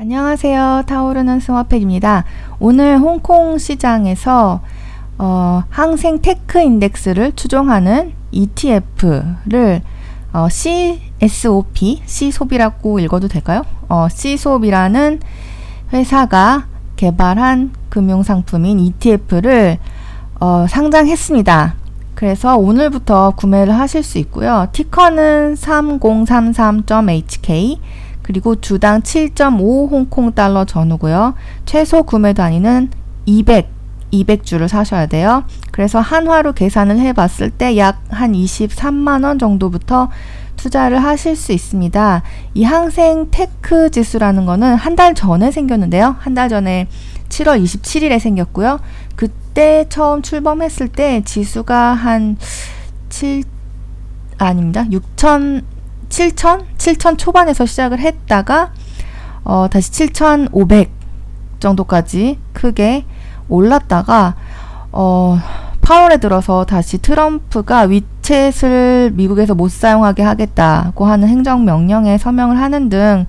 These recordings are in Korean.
안녕하세요. 타오르는 스마팩입니다. 오늘 홍콩 시장에서 항생 테크 인덱스를 추종하는 ETF를 CSOP, C소비라고 읽어도 될까요? C소비라는 회사가 개발한 금융상품인 ETF를 상장했습니다. 그래서 오늘부터 구매를 하실 수 있고요. 티커는 3033.HK, 그리고 주당 7.5 홍콩 달러 전후고요. 최소 구매 단위는 200주를 사셔야 돼요. 그래서 한화로 계산을 해봤을 때 약 한 23만원 정도부터 투자를 하실 수 있습니다. 이 항생 테크 지수라는 거는 한 달 전에 생겼는데요. 한 달 전에 7월 27일에 생겼고요. 그때 처음 출범했을 때 지수가 한 7천 초반에서 시작을 했다가 다시 7,500 정도까지 크게 올랐다가 8월에 들어서 다시 트럼프가 위챗을 미국에서 못 사용하게 하겠다고 하는 행정명령에 서명을 하는 등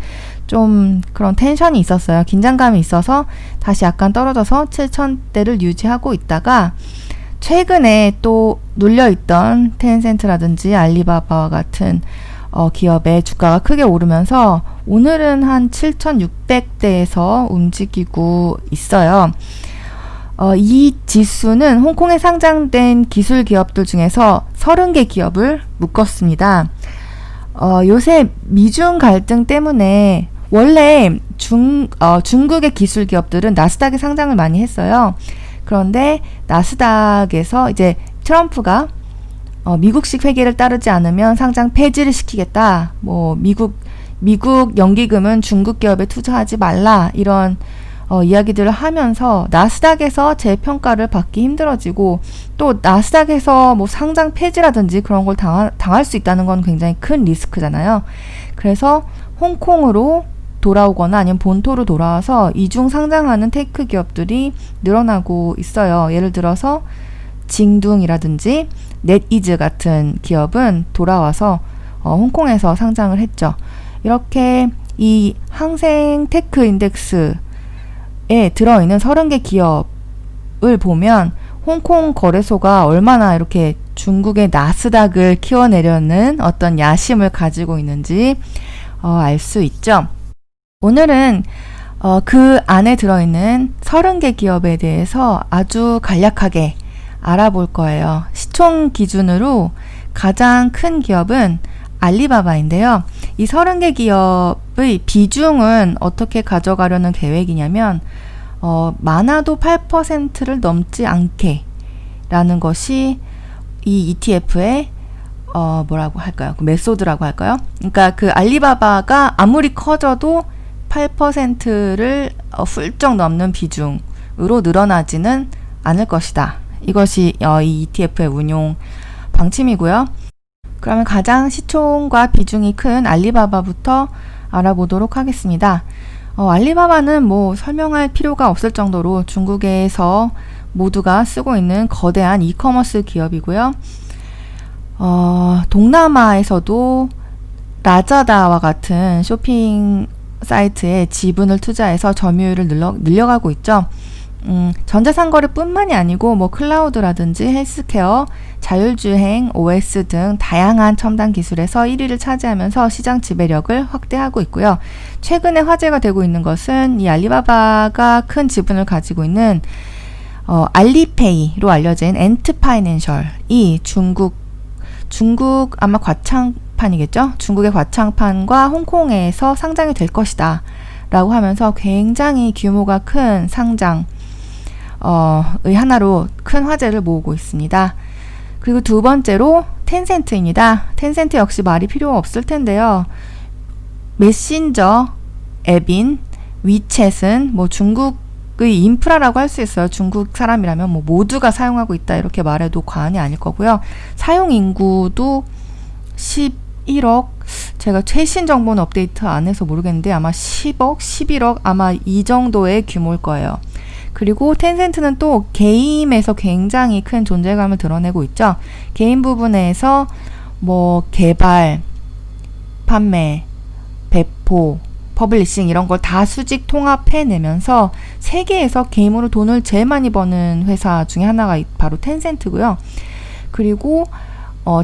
좀 그런 텐션이 있었어요. 긴장감이 있어서 다시 약간 떨어져서 7,000대를 유지하고 있다가 최근에 또 눌려있던 텐센트라든지 알리바바와 같은 기업의 주가가 크게 오르면서 오늘은 한 7,600대에서 움직이고 있어요. 이 지수는 홍콩에 상장된 기술 기업들 중에서 30개 기업을 묶었습니다. 요새 미중 갈등 때문에 원래 중국의 기술 기업들은 나스닥에 상장을 많이 했어요. 그런데 나스닥에서 이제 트럼프가 미국식 회계를 따르지 않으면 상장 폐지를 시키겠다. 뭐 미국 연기금은 중국 기업에 투자하지 말라. 이런 이야기들을 하면서 나스닥에서 재평가를 받기 힘들어지고 또 나스닥에서 뭐 상장 폐지라든지 그런 걸 당할 수 있다는 건 굉장히 큰 리스크잖아요. 그래서 홍콩으로 돌아오거나 아니면 본토로 돌아와서 이중 상장하는 테크 기업들이 늘어나고 있어요. 예를 들어서 징둥이라든지 넷이즈 같은 기업은 돌아와서 홍콩에서 상장을 했죠. 이렇게 이 항생 테크 인덱스에 들어있는 30개 기업을 보면 홍콩 거래소가 얼마나 이렇게 중국의 나스닥을 키워내려는 어떤 야심을 가지고 있는지 알 수 있죠. 오늘은 그 안에 들어있는 30개 기업에 대해서 아주 간략하게 알아볼 거예요. 시총 기준으로 가장 큰 기업은 알리바바인데요. 이 30개 기업의 비중은 어떻게 가져가려는 계획이냐면 많아도 8%를 넘지 않게 라는 것이 이 ETF의 뭐라고 할까요? 그 메소드라고 할까요? 그러니까 그 알리바바가 아무리 커져도 8%를 훌쩍 넘는 비중으로 늘어나지는 않을 것이다. 이것이 이 ETF의 운용 방침이고요. 그러면 가장 시총과 비중이 큰 알리바바부터 알아보도록 하겠습니다. 알리바바는 뭐 설명할 필요가 없을 정도로 중국에서 모두가 쓰고 있는 거대한 이커머스 기업이고요. 동남아에서도 라자다와 같은 쇼핑 사이트에 지분을 투자해서 점유율을 늘려가고 있죠. 전자상거래 뿐만이 아니고 뭐 클라우드라든지 헬스케어, 자율주행, OS 등 다양한 첨단 기술에서 1위를 차지하면서 시장 지배력을 확대하고 있고요. 최근에 화제가 되고 있는 것은 이 알리바바가 큰 지분을 가지고 있는 알리페이로 알려진 엔트파이낸셜이 중국 아마 과창판이겠죠? 중국의 과창판과 홍콩에서 상장이 될 것이다 라고 하면서 굉장히 규모가 큰 상장 의 하나로 큰 화제를 모으고 있습니다. 그리고 두 번째로 텐센트입니다. 텐센트 역시 말이 필요 없을 텐데요. 메신저 앱인 위챗은 뭐 중국의 인프라라고 할 수 있어요. 중국 사람이라면 뭐 모두가 사용하고 있다 이렇게 말해도 과언이 아닐 거고요. 사용 인구도 11억, 제가 최신 정보는 업데이트 안 해서 모르겠는데 아마 10억, 11억 아마 이 정도의 규모일 거예요. 그리고 텐센트는 또 게임에서 굉장히 큰 존재감을 드러내고 있죠. 게임 부분에서 뭐 개발, 판매, 배포, 퍼블리싱 이런 걸 다 수직 통합해내면서 세계에서 게임으로 돈을 제일 많이 버는 회사 중에 하나가 바로 텐센트고요. 그리고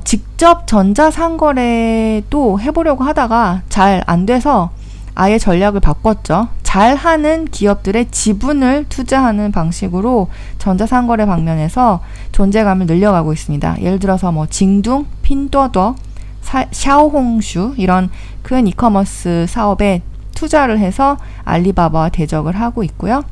직접 전자상거래도 해보려고 하다가 잘 안 돼서 아예 전략을 바꿨죠. 잘하는 기업들의 지분을 투자하는 방식으로 전자상거래 방면에서 존재감을 늘려가고 있습니다. 예를 들어서 뭐 징둥, 핀더더, 샤오홍슈 이런 큰 이커머스 사업에 투자를 해서 알리바바와 대적을 하고 있고요.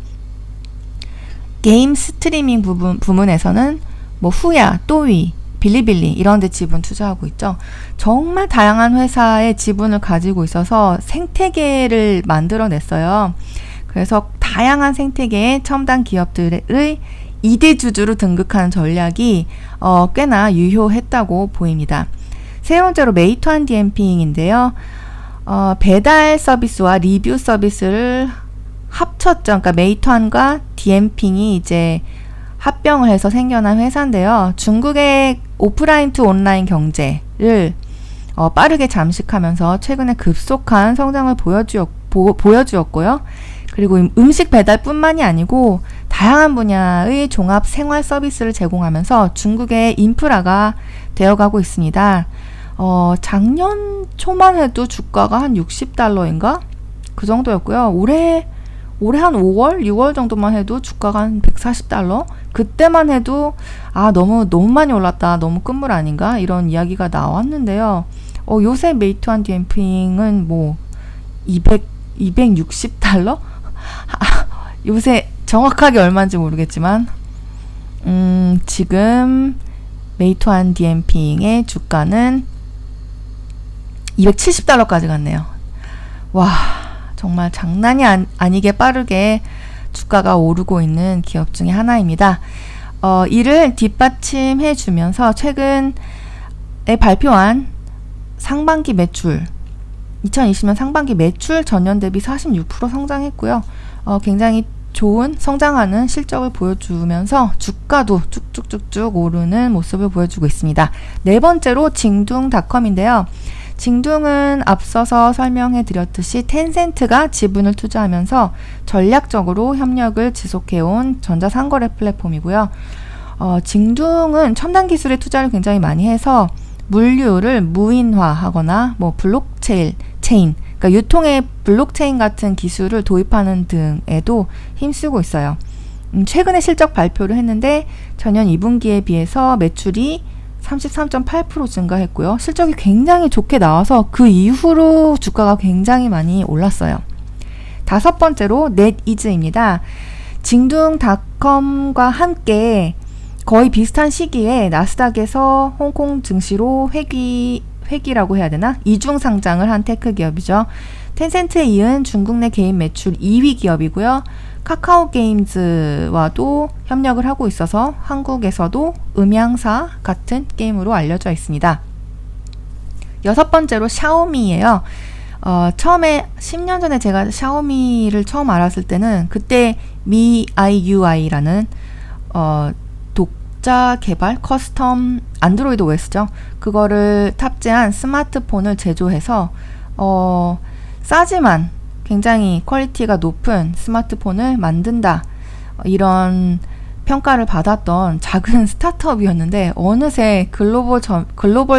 게임 스트리밍 부문에서는 뭐 후야, 또위, 빌리빌리 이런 데 지분 투자하고 있죠. 정말 다양한 회사의 지분을 가지고 있어서 생태계를 만들어냈어요. 그래서 다양한 생태계의 첨단 기업들의 2대 주주로 등극하는 전략이 꽤나 유효했다고 보입니다. 세 번째로 메이투안 디엠핑인데요. 배달 서비스와 리뷰 서비스를 합쳤죠. 그러니까 메이투안과 디엠핑이 이제 합병을 해서 생겨난 회사인데요. 중국의 오프라인 투 온라인 경제를 빠르게 잠식하면서 최근에 급속한 성장을 보여주었고요. 그리고 음식 배달뿐만이 아니고 다양한 분야의 종합 생활 서비스를 제공하면서 중국의 인프라가 되어가고 있습니다. 작년 초만 해도 주가가 한 60달러인가? 그 정도였고요. 올해 한 5월, 6월 정도만 해도 주가가 한 140달러? 그때만 해도 너무 많이 올랐다. 너무 끝물 아닌가? 이런 이야기가 나왔는데요. 요새 메이투안 디엠핑은 뭐 260달러? 요새 정확하게 얼마인지 모르겠지만 지금 메이투안 디엠핑의 주가는 270달러까지 갔네요. 와, 정말 장난이 아니게 빠르게 주가가 오르고 있는 기업 중에 하나입니다. 이를 뒷받침해 주면서 최근에 발표한 상반기 매출 2020년 상반기 매출 전년 대비 46% 성장했고요. 굉장히 좋은 성장하는 실적을 보여주면서 주가도 쭉쭉쭉쭉 오르는 모습을 보여주고 있습니다. 네 번째로 징둥닷컴인데요. 징둥은 앞서서 설명해 드렸듯이 텐센트가 지분을 투자하면서 전략적으로 협력을 지속해온 전자상거래 플랫폼이고요. 징둥은 첨단 기술에 투자를 굉장히 많이 해서 물류를 무인화하거나 뭐 블록체인, 그러니까 유통의 블록체인 같은 기술을 도입하는 등에도 힘쓰고 있어요. 최근에 실적 발표를 했는데 전년 2분기에 비해서 매출이 33.8% 증가했고요. 실적이 굉장히 좋게 나와서 그 이후로 주가가 굉장히 많이 올랐어요. 다섯 번째로 넷이즈입니다. 징둥닷컴과 함께 거의 비슷한 시기에 나스닥에서 홍콩 증시로 회귀라고 해야 되나? 이중 상장을 한 테크 기업이죠. 텐센트에 이은 중국 내 개인 매출 2위 기업이고요. 카카오 게임즈와도 협력을 하고 있어서 한국에서도 음향사 같은 게임으로 알려져 있습니다. 여섯 번째로 샤오미예요. 처음에 10년 전에 제가 샤오미를 처음 알았을 때는 그때 MIUI라는 독자 개발 커스텀 안드로이드 OS죠. 그거를 탑재한 스마트폰을 제조해서 싸지만 굉장히 퀄리티가 높은 스마트폰을 만든다. 이런 평가를 받았던 작은 스타트업이었는데 어느새 글로벌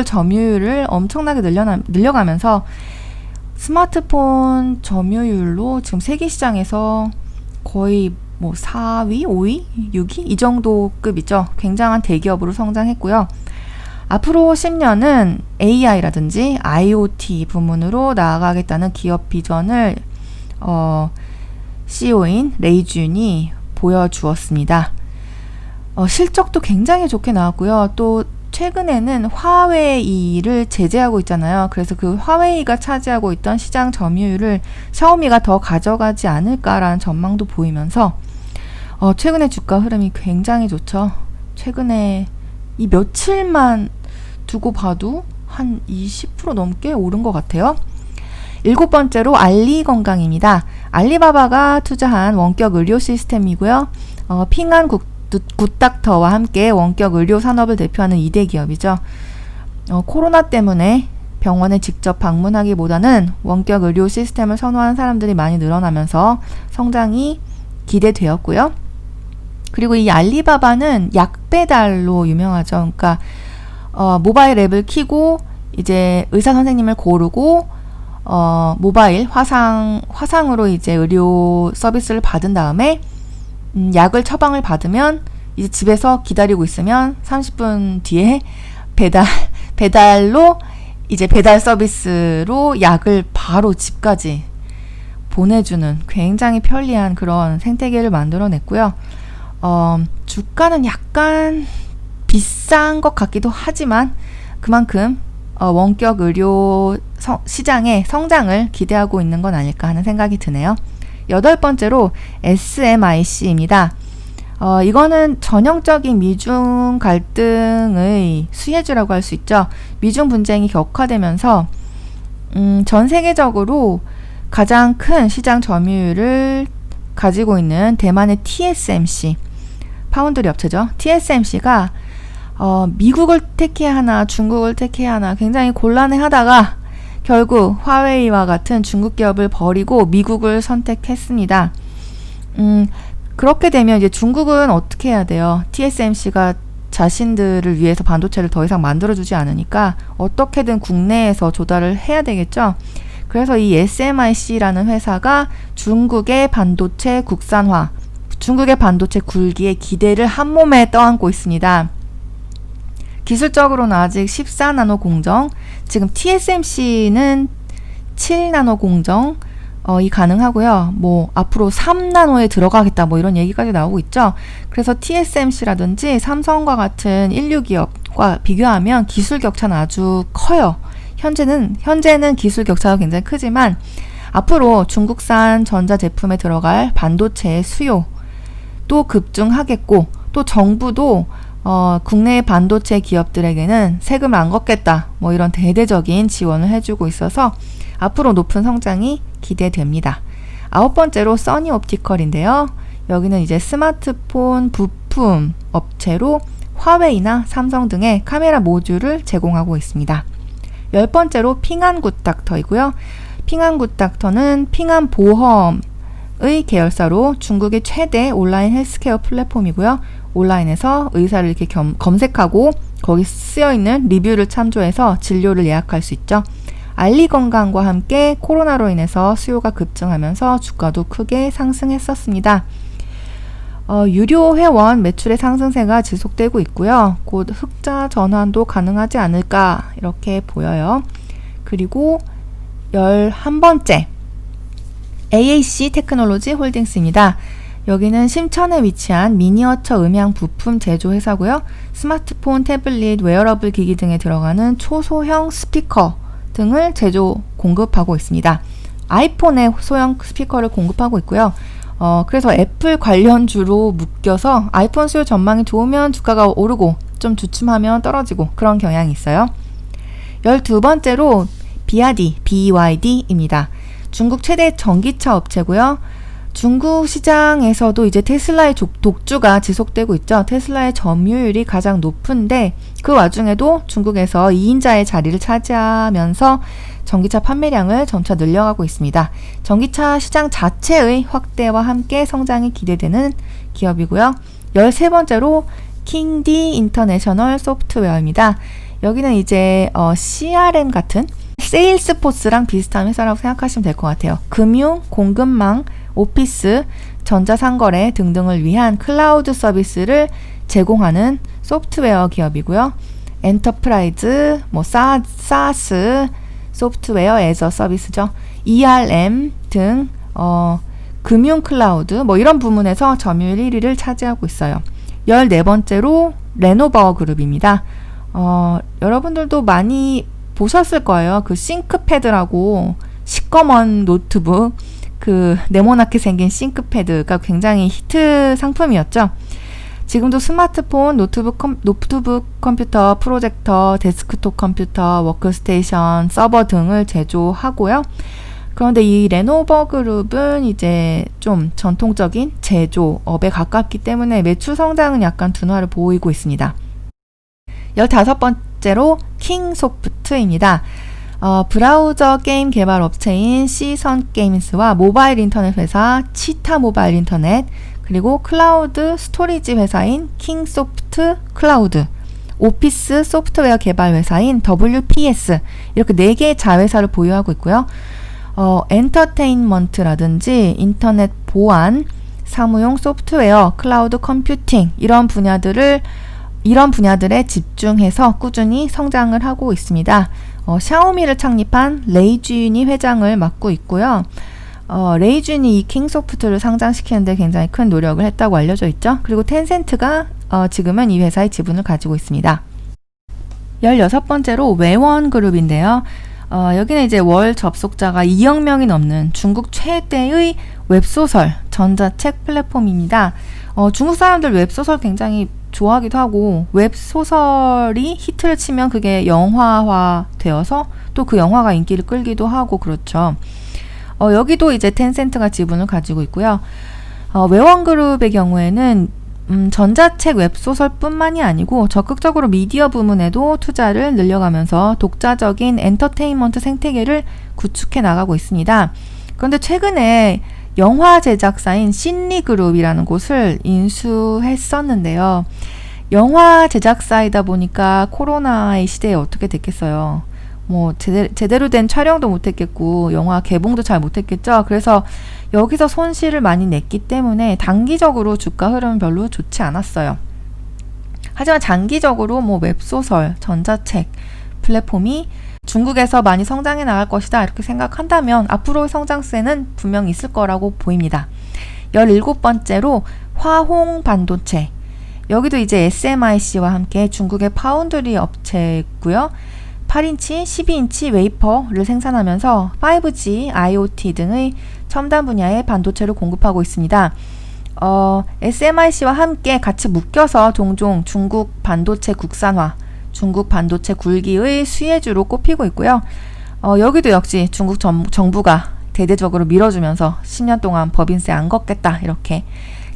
점유율을 엄청나게 늘려가면서 스마트폰 점유율로 지금 세계 시장에서 거의 뭐 4위, 5위, 6위 이 정도 급이죠. 굉장한 대기업으로 성장했고요. 앞으로 10년은 AI라든지 IoT 부문으로 나아가겠다는 기업 비전을 CEO인 레이준이 보여주었습니다. 실적도 굉장히 좋게 나왔고요. 또 최근에는 화웨이를 제재하고 있잖아요. 그래서 그 화웨이가 차지하고 있던 시장 점유율을 샤오미가 더 가져가지 않을까라는 전망도 보이면서 최근에 주가 흐름이 굉장히 좋죠. 최근에 이 며칠만 두고 봐도 한 20% 넘게 오른 것 같아요. 일곱 번째로 알리건강입니다. 알리바바가 투자한 원격 의료 시스템이고요. 핑안 굿닥터와 함께 원격 의료 산업을 대표하는 2대 기업이죠. 코로나 때문에 병원에 직접 방문하기보다는 원격 의료 시스템을 선호하는 사람들이 많이 늘어나면서 성장이 기대되었고요. 그리고 이 알리바바는 약 배달로 유명하죠. 그러니까 모바일 앱을 켜고 이제 의사 선생님을 고르고 모바일 화상으로 이제 의료 서비스를 받은 다음에 약을 처방을 받으면 이제 집에서 기다리고 있으면 30분 뒤에 배달로 이제 배달 서비스로 약을 바로 집까지 보내주는 굉장히 편리한 그런 생태계를 만들어냈고요. 주가는 약간 비싼 것 같기도 하지만 그만큼 원격 의료 시장의 성장을 기대하고 있는 건 아닐까 하는 생각이 드네요. 8번째로 SMIC입니다. 이거는 전형적인 미중 갈등의 수혜주라고 할 수 있죠. 미중 분쟁이 격화되면서 전 세계적으로 가장 큰 시장 점유율을 가지고 있는 대만의 TSMC, 파운드리 업체죠. TSMC가 미국을 택해야 하나 중국을 택해야 하나 굉장히 곤란해하다가 결국 화웨이와 같은 중국 기업을 버리고 미국을 선택했습니다. 그렇게 되면 이제 중국은 어떻게 해야 돼요? TSMC가 자신들을 위해서 반도체를 더 이상 만들어주지 않으니까 어떻게든 국내에서 조달을 해야 되겠죠. 그래서 이 SMIC라는 회사가 중국의 반도체 국산화, 중국의 반도체 굴기에 기대를 한 몸에 떠안고 있습니다. 기술적으로는 아직 14나노 공정, 지금 TSMC는 7나노 공정 이 가능하고요. 뭐 앞으로 3나노에 들어가겠다 뭐 이런 얘기까지 나오고 있죠. 그래서 TSMC라든지 삼성과 같은 인류 기업과 비교하면 기술 격차는 아주 커요. 현재는 기술 격차가 굉장히 크지만 앞으로 중국산 전자제품에 들어갈 반도체의 수요도 급증하겠고 또 정부도 국내 반도체 기업들에게는 세금을 안 걷겠다 뭐 이런 대대적인 지원을 해주고 있어서 앞으로 높은 성장이 기대됩니다. 9번째로 써니옵티컬인데요. 여기는 이제 스마트폰 부품 업체로 화웨이나 삼성 등의 카메라 모듈을 제공하고 있습니다. 10번째로 핑안굿닥터이고요. 핑안굿닥터는 핑안보험의 계열사로 중국의 최대 온라인 헬스케어 플랫폼이고요. 온라인에서 의사를 이렇게 검색하고 거기 쓰여있는 리뷰를 참조해서 진료를 예약할 수 있죠. 알리건강과 함께 코로나로 인해서 수요가 급증하면서 주가도 크게 상승했었습니다. 유료 회원 매출의 상승세가 지속되고 있고요. 곧 흑자 전환도 가능하지 않을까 이렇게 보여요. 그리고 11번째 AAC 테크놀로지 홀딩스입니다. 여기는 심천에 위치한 미니어처 음향 부품 제조 회사고요. 스마트폰, 태블릿, 웨어러블 기기 등에 들어가는 초소형 스피커 등을 공급하고 있습니다. 아이폰의 소형 스피커를 공급하고 있고요. 그래서 애플 관련주로 묶여서 아이폰 수요 전망이 좋으면 주가가 오르고 좀 주춤하면 떨어지고 그런 경향이 있어요. 12번째로 BYD입니다. 중국 최대 전기차 업체고요. 중국 시장에서도 이제 테슬라의 독주가 지속되고 있죠. 테슬라의 점유율이 가장 높은데 그 와중에도 중국에서 2인자의 자리를 차지하면서 전기차 판매량을 점차 늘려가고 있습니다. 전기차 시장 자체의 확대와 함께 성장이 기대되는 기업이고요. 13번째로 킹디 인터내셔널 소프트웨어입니다. 여기는 이제 CRM 같은 세일스포스랑 비슷한 회사라고 생각하시면 될 것 같아요. 금융, 공급망, 오피스, 전자상거래 등등을 위한 클라우드 서비스를 제공하는 소프트웨어 기업이고요. 엔터프라이즈, 사스, 소프트웨어 에저 서비스죠. ERM 등 금융 클라우드 이런 부문에서 점유율 1위를 차지하고 있어요. 14번째로 레노버 그룹입니다. 여러분들도 많이 보셨을 거예요. 그 싱크패드라고 시꺼먼 노트북, 그 네모나게 생긴 싱크패드가 굉장히 히트 상품이었죠. 지금도 스마트폰, 노트북 컴퓨터, 프로젝터, 데스크톱 컴퓨터, 워크스테이션, 서버 등을 제조하고요. 그런데 이 레노버 그룹은 이제 좀 전통적인 제조업에 가깝기 때문에 매출 성장은 약간 둔화를 보이고 있습니다. 15번째로 킹소프트입니다. 브라우저 게임 개발 업체인 시선 게임스와 모바일 인터넷 회사 치타 모바일 인터넷, 그리고 클라우드 스토리지 회사인 킹소프트 클라우드, 오피스 소프트웨어 개발 회사인 WPS, 이렇게 4개의 자회사를 보유하고 있고요. 엔터테인먼트라든지 인터넷 보안, 사무용 소프트웨어, 클라우드 컴퓨팅, 이런 분야들에 집중해서 꾸준히 성장을 하고 있습니다. 샤오미를 창립한 레이준이 회장을 맡고 있고요. 레이준이 이 킹소프트를 상장시키는데 굉장히 큰 노력을 했다고 알려져 있죠. 그리고 텐센트가 지금은 이 회사의 지분을 가지고 있습니다. 16번째로 외원그룹인데요. 여기는 이제 월 접속자가 2억 명이 넘는 중국 최대의 웹소설, 전자책 플랫폼입니다. 중국 사람들 웹소설 굉장히 좋아하기도 하고, 웹소설이 히트를 치면 그게 영화화 되어서 또 그 영화가 인기를 끌기도 하고 그렇죠. 여기도 이제 텐센트가 지분을 가지고 있고요. 외원그룹의 경우에는 전자책 웹소설뿐만이 아니고 적극적으로 미디어 부문에도 투자를 늘려가면서 독자적인 엔터테인먼트 생태계를 구축해 나가고 있습니다. 그런데 최근에 영화 제작사인 신리그룹이라는 곳을 인수했었는데요. 영화 제작사이다 보니까 코로나의 시대에 어떻게 됐겠어요. 뭐 제대로 된 촬영도 못했겠고 영화 개봉도 잘 못했겠죠. 그래서 여기서 손실을 많이 냈기 때문에 단기적으로 주가 흐름은 별로 좋지 않았어요. 하지만 장기적으로 뭐 웹소설, 전자책 플랫폼이 중국에서 많이 성장해 나갈 것이다 이렇게 생각한다면 앞으로의 성장세는 분명히 있을 거라고 보입니다. 17번째로 화홍 반도체. 여기도 이제 SMIC와 함께 중국의 파운드리 업체고요. 8인치, 12인치 웨이퍼를 생산하면서 5G, IoT 등의 첨단 분야의 반도체를 공급하고 있습니다. SMIC와 함께 같이 묶여서 종종 중국 반도체 국산화, 중국 반도체 굴기의 수혜주로 꼽히고 있고요. 여기도 역시 중국 정부가 대대적으로 밀어주면서 10년 동안 법인세 안 걷겠다 이렇게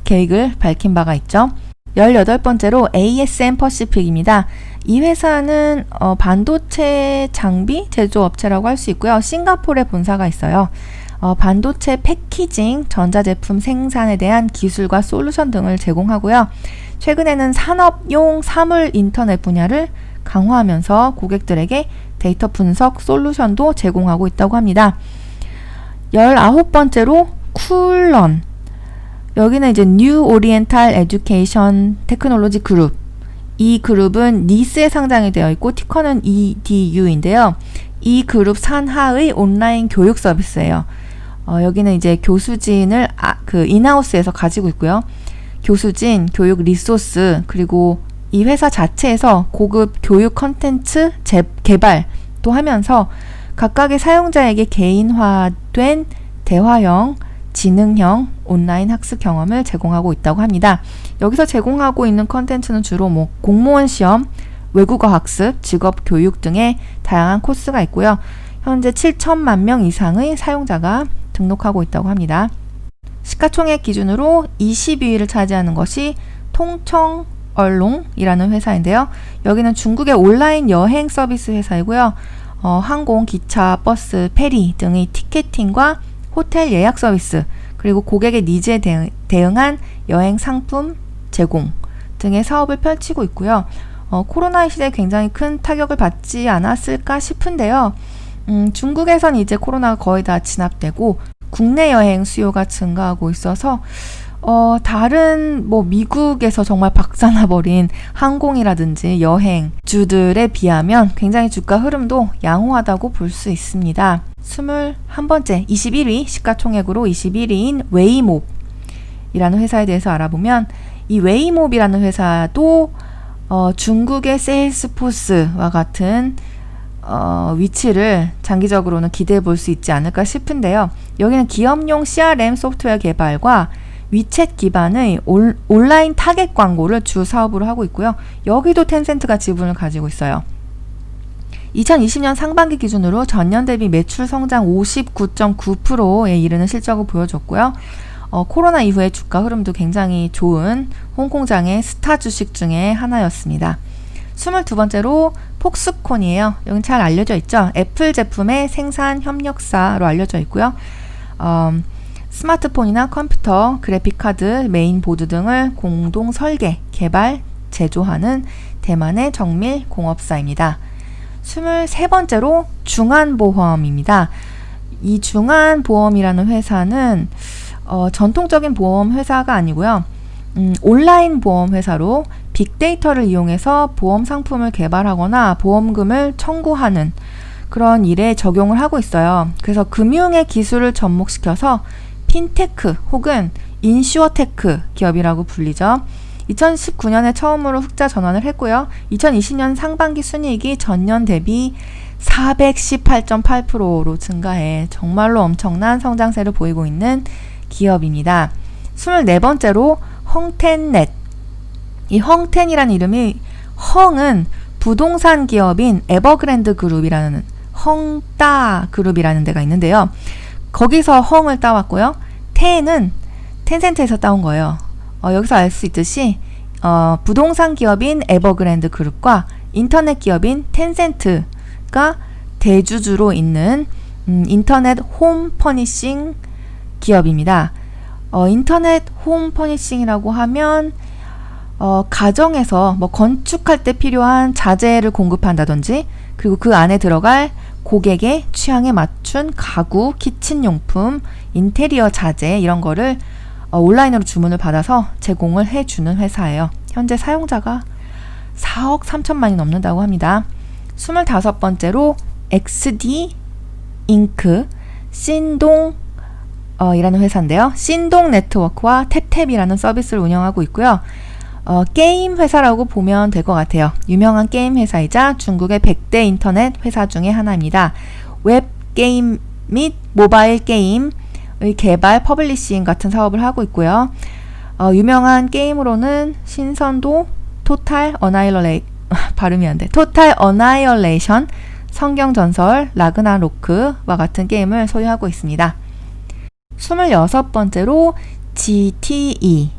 계획을 밝힌 바가 있죠. 18번째로 ASM 퍼시픽입니다. 이 회사는 반도체 장비 제조업체라고 할 수 있고요. 싱가포르에 본사가 있어요. 반도체 패키징, 전자제품 생산에 대한 기술과 솔루션 등을 제공하고요. 최근에는 산업용 사물 인터넷 분야를 강화하면서 고객들에게 데이터 분석 솔루션도 제공하고 있다고 합니다. 19번째로 쿨런. 여기는 이제 뉴 오리엔탈 에듀케이션 테크놀로지 그룹. 이 그룹은 니스에 상장이 되어 있고 티커는 EDU인데요. 이 그룹 산하의 온라인 교육 서비스예요. 여기는 이제 교수진을 인하우스에서 가지고 있고요. 교수진, 교육 리소스, 그리고 이 회사 자체에서 고급 교육 컨텐츠 개발도 하면서 각각의 사용자에게 개인화된 대화형, 지능형 온라인 학습 경험을 제공하고 있다고 합니다. 여기서 제공하고 있는 컨텐츠는 주로 뭐 공무원 시험, 외국어 학습, 직업 교육 등의 다양한 코스가 있고요. 현재 7천만 명 이상의 사용자가 등록하고 있다고 합니다. 시가총액 기준으로 22위를 차지하는 것이 통청얼롱이라는 회사인데요. 여기는 중국의 온라인 여행 서비스 회사이고요. 항공, 기차, 버스, 페리 등의 티켓팅과 호텔 예약 서비스, 그리고 고객의 니즈에 대응한 여행 상품 제공 등의 사업을 펼치고 있고요. 코로나 시대에 굉장히 큰 타격을 받지 않았을까 싶은데요. 중국에선 이제 코로나가 거의 다 진압되고 국내 여행 수요가 증가하고 있어서 다른 뭐 미국에서 정말 박살나버린 항공이라든지 여행주들에 비하면 굉장히 주가 흐름도 양호하다고 볼 수 있습니다. 21번째 21위 시가총액으로 21위인 웨이몹이라는 회사에 대해서 알아보면 이 웨이몹이라는 회사도 중국의 세일스포스와 같은 위치를 장기적으로는 기대해 볼 수 있지 않을까 싶은데요. 여기는 기업용 CRM 소프트웨어 개발과 위챗 기반의 온라인 타겟 광고를 주 사업으로 하고 있고요. 여기도 텐센트가 지분을 가지고 있어요. 2020년 상반기 기준으로 전년 대비 매출 성장 59.9%에 이르는 실적을 보여줬고요. 코로나 이후에 주가 흐름도 굉장히 좋은 홍콩장의 스타 주식 중에 하나였습니다. 22번째로 폭스콘이에요. 여긴 잘 알려져 있죠. 애플 제품의 생산 협력사로 알려져 있고요. 스마트폰이나 컴퓨터, 그래픽카드, 메인보드 등을 공동 설계, 개발, 제조하는 대만의 정밀 공업사입니다. 23번째로 중안보험입니다. 이 중안보험이라는 회사는 전통적인 보험 회사가 아니고요. 온라인 보험 회사로 빅데이터를 이용해서 보험 상품을 개발하거나 보험금을 청구하는 그런 일에 적용을 하고 있어요. 그래서 금융의 기술을 접목시켜서 핀테크 혹은 인슈어테크 기업이라고 불리죠. 2019년에 처음으로 흑자 전환을 했고요. 2020년 상반기 순이익이 전년 대비 418.8%로 증가해 정말로 엄청난 성장세를 보이고 있는 기업입니다. 24번째로 헝텐넷. 이 헝텐이라는 이름이, 헝은 부동산 기업인 에버그랜드 그룹이라는 헝따 그룹이라는 데가 있는데요. 거기서 헝을 따왔고요. 텐은 텐센트에서 따온 거예요. 여기서 알 수 있듯이 부동산 기업인 에버그랜드 그룹과 인터넷 기업인 텐센트가 대주주로 있는 인터넷 홈 퍼니싱 기업입니다. 인터넷 홈 퍼니싱이라고 하면 가정에서 뭐 건축할 때 필요한 자재를 공급한다든지, 그리고 그 안에 들어갈 고객의 취향에 맞춘 가구, 키친용품, 인테리어 자재 이런 거를 온라인으로 주문을 받아서 제공을 해주는 회사예요. 현재 사용자가 4억 3천만이 넘는다고 합니다. 25번째로 XD 잉크 신동 이라는 회사인데요. 신동 네트워크와 탭탭이라는 서비스를 운영하고 있고요. 게임 회사라고 보면 될 것 같아요. 유명한 게임 회사이자 중국의 100대 인터넷 회사 중에 하나입니다. 웹 게임 및 모바일 게임의 개발, 퍼블리싱 같은 사업을 하고 있고요. 유명한 게임으로는 신선도, 토탈 어나이얼레이션, 성경전설, 라그나로크와 같은 게임을 소유하고 있습니다. 26번째로 GTE입니다.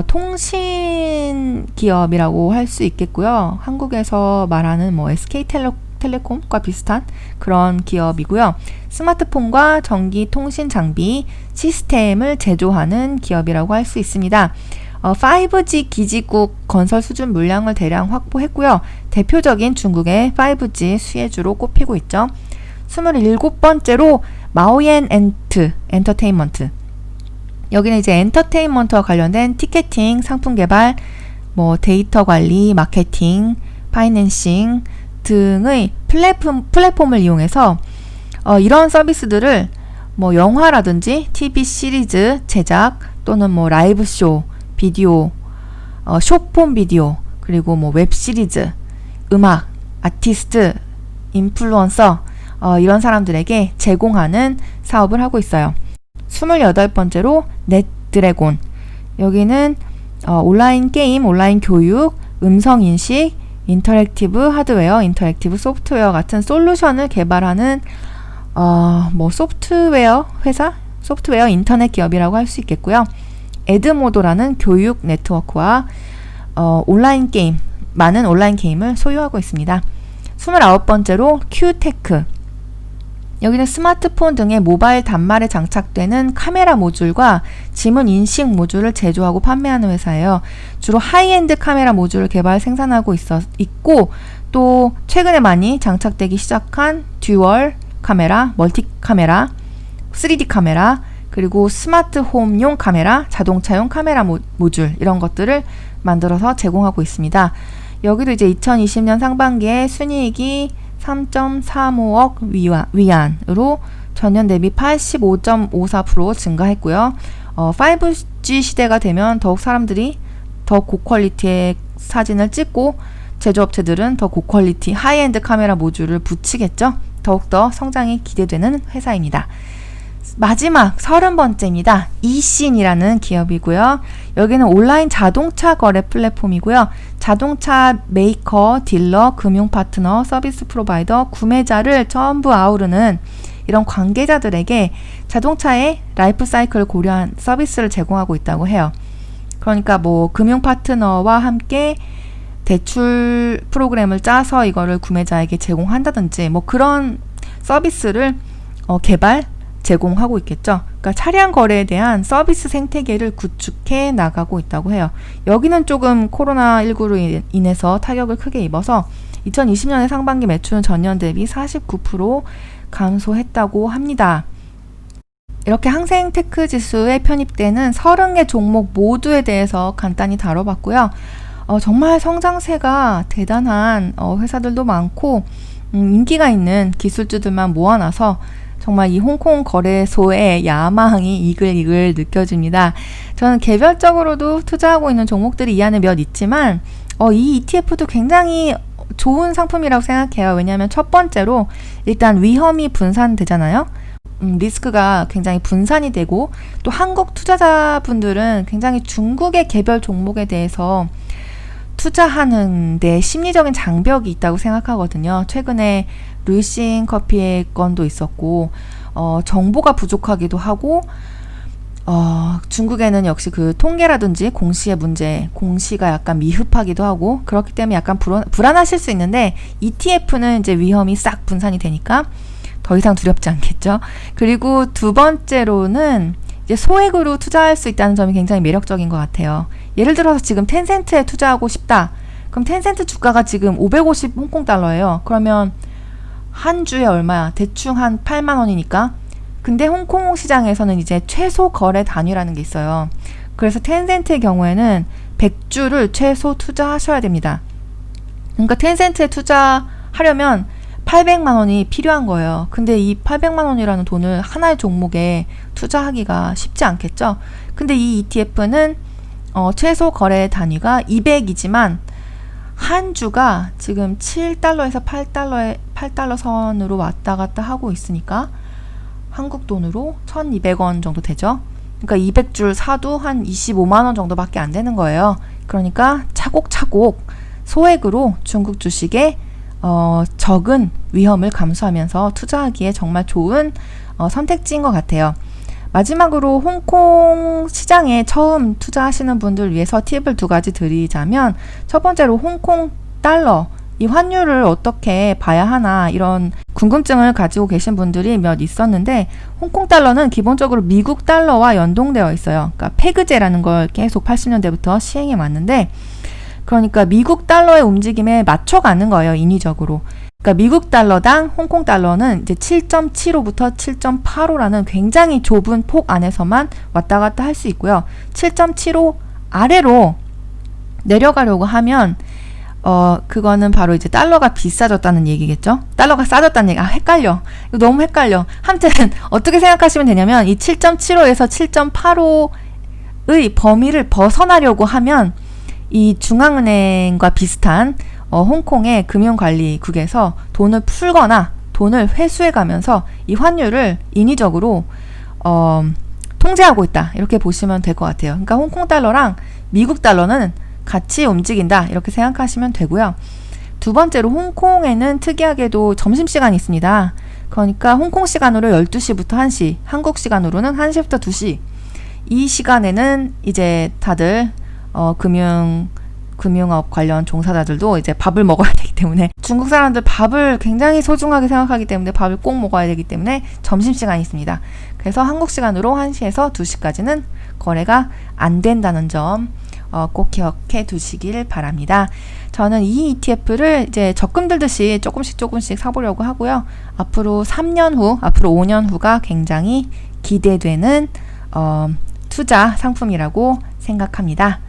통신 기업이라고 할 수 있겠고요. 한국에서 말하는 뭐 SK텔레콤과 비슷한 그런 기업이고요. 스마트폰과 전기 통신 장비, 시스템을 제조하는 기업이라고 할 수 있습니다. 5G 기지국 건설 수준 물량을 대량 확보했고요. 대표적인 중국의 5G 수혜주로 꼽히고 있죠. 27번째로 마오옌 엔터테인먼트. 여기는 이제 엔터테인먼트와 관련된 티켓팅, 상품 개발, 뭐 데이터 관리, 마케팅, 파이낸싱 등의 플랫폼을 이용해서 이런 서비스들을 뭐 영화라든지 TV 시리즈 제작 또는 뭐 라이브 쇼, 비디오, 숏폼 비디오, 그리고 뭐 웹 시리즈, 음악, 아티스트, 인플루언서 이런 사람들에게 제공하는 사업을 하고 있어요. 28번째로 넷드래곤. 여기는 온라인 게임, 온라인 교육, 음성 인식, 인터랙티브 하드웨어, 인터랙티브 소프트웨어 같은 솔루션을 개발하는 뭐 소프트웨어 회사, 소프트웨어 인터넷 기업이라고 할 수 있겠고요. 에드모도라는 교육 네트워크와 온라인 게임, 많은 온라인 게임을 소유하고 있습니다. 29번째로 큐테크. 여기는 스마트폰 등의 모바일 단말에 장착되는 카메라 모듈과 지문 인식 모듈을 제조하고 판매하는 회사예요. 주로 하이엔드 카메라 모듈을 개발 생산하고 있고, 또 최근에 많이 장착되기 시작한 듀얼 카메라, 멀티 카메라, 3D 카메라, 그리고 스마트 홈용 카메라, 자동차용 카메라 모듈 이런 것들을 만들어서 제공하고 있습니다. 여기도 이제 2020년 상반기에 순이익이 3.35억 위안으로 전년 대비 85.54% 증가했고요. 5G 시대가 되면 더욱 사람들이 더 고퀄리티의 사진을 찍고 제조업체들은 더 고퀄리티 하이엔드 카메라 모듈을 붙이겠죠. 더욱더 성장이 기대되는 회사입니다. 마지막 30번째입니다. 이신이라는 기업이고요. 여기는 온라인 자동차 거래 플랫폼이고요. 자동차 메이커, 딜러, 금융 파트너, 서비스 프로바이더, 구매자를 전부 아우르는 이런 관계자들에게 자동차의 라이프 사이클을 고려한 서비스를 제공하고 있다고 해요. 그러니까 뭐 금융 파트너와 함께 대출 프로그램을 짜서 이거를 구매자에게 제공한다든지 뭐 그런 서비스를 개발, 제공하고 있겠죠. 그러니까 차량 거래에 대한 서비스 생태계를 구축해 나가고 있다고 해요. 여기는 조금 코로나19로 인해서 타격을 크게 입어서 2020년의 상반기 매출은 전년 대비 49% 감소했다고 합니다. 이렇게 항생테크 지수에 편입되는 30개 종목 모두에 대해서 간단히 다뤄봤고요. 정말 성장세가 대단한 회사들도 많고 인기가 있는 기술주들만 모아놔서 정말 이 홍콩 거래소의 야망이 이글이글 느껴집니다. 저는 개별적으로도 투자하고 있는 종목들이 이 안에 몇 있지만 이 ETF도 굉장히 좋은 상품이라고 생각해요. 왜냐하면 첫 번째로 일단 위험이 분산되잖아요. 리스크가 굉장히 분산이 되고 또 한국 투자자분들은 굉장히 중국의 개별 종목에 대해서 투자하는 데 심리적인 장벽이 있다고 생각하거든요. 최근에 루이싱 커피의 건도 있었고 정보가 부족하기도 하고 중국에는 역시 그 통계라든지 공시의 문제, 공시가 약간 미흡하기도 하고 그렇기 때문에 약간 불안하실 수 있는데 ETF는 이제 위험이 싹 분산이 되니까 더 이상 두렵지 않겠죠. 그리고 두 번째로는 이제 소액으로 투자할 수 있다는 점이 굉장히 매력적인 것 같아요. 예를 들어서 지금 텐센트에 투자하고 싶다. 그럼 텐센트 주가가 지금 550 홍콩 달러예요. 그러면 한 주에 얼마야? 대충 한 8만 원이니까. 근데 홍콩 시장에서는 이제 최소 거래 단위라는 게 있어요. 그래서 텐센트의 경우에는 100주를 최소 투자하셔야 됩니다. 그러니까 텐센트에 투자하려면 800만 원이 필요한 거예요. 근데 이 800만 원이라는 돈을 하나의 종목에 투자하기가 쉽지 않겠죠. 근데 이 ETF는 최소 거래 단위가 200이지만 한 주가 지금 7달러에서 8달러 선으로 왔다 갔다 하고 있으니까 한국 돈으로 1200원 정도 되죠. 그러니까 200줄 사도 한 25만 원 정도밖에 안 되는 거예요. 그러니까 차곡차곡 소액으로 중국 주식에 적은 위험을 감수하면서 투자하기에 정말 좋은 선택지인 것 같아요. 마지막으로 홍콩 시장에 처음 투자하시는 분들 위해서 팁을 두 가지 드리자면 첫 번째로 홍콩 달러 이 환율을 어떻게 봐야 하나 이런 궁금증을 가지고 계신 분들이 몇 있었는데 홍콩 달러는 기본적으로 미국 달러와 연동되어 있어요. 그러니까 페그제라는 걸 계속 80년대부터 시행해 왔는데 그러니까 미국 달러의 움직임에 맞춰가는 거예요. 인위적으로. 그러니까 미국 달러당 홍콩 달러는 이제 7.75부터 7.85라는 굉장히 좁은 폭 안에서만 왔다 갔다 할 수 있고요. 7.75 아래로 내려가려고 하면 그거는 바로 이제 달러가 비싸졌다는 얘기겠죠? 달러가 싸졌다는 얘기. 헷갈려. 이거 너무 헷갈려. 아무튼 어떻게 생각하시면 되냐면 이 7.75에서 7.85의 범위를 벗어나려고 하면 이 중앙은행과 비슷한 홍콩의 금융관리국에서 돈을 풀거나 돈을 회수해 가면서 이 환율을 인위적으로 통제하고 있다. 이렇게 보시면 될 것 같아요. 그러니까 홍콩 달러랑 미국 달러는 같이 움직인다. 이렇게 생각하시면 되고요. 두 번째로 홍콩에는 특이하게도 점심시간이 있습니다. 그러니까 홍콩 시간으로 12시부터 1시, 한국 시간으로는 1시부터 2시. 이 시간에는 이제 다들 금융업 관련 종사자들도 이제 밥을 먹어야 되기 때문에 중국 사람들 밥을 굉장히 소중하게 생각하기 때문에 밥을 꼭 먹어야 되기 때문에 점심시간이 있습니다. 그래서 한국 시간으로 1시에서 2시까지는 거래가 안 된다는 점 꼭 기억해 두시길 바랍니다. 저는 이 ETF를 이제 적금 들듯이 조금씩 사보려고 하고요. 앞으로 3년 후, 앞으로 5년 후가 굉장히 기대되는 투자 상품이라고 생각합니다.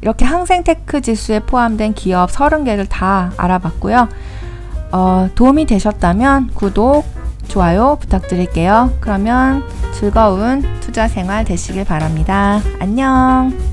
이렇게 항생테크 지수에 포함된 기업 30개를 다 알아봤고요. 도움이 되셨다면 구독, 좋아요 부탁드릴게요. 그러면 즐거운 투자 생활 되시길 바랍니다. 안녕.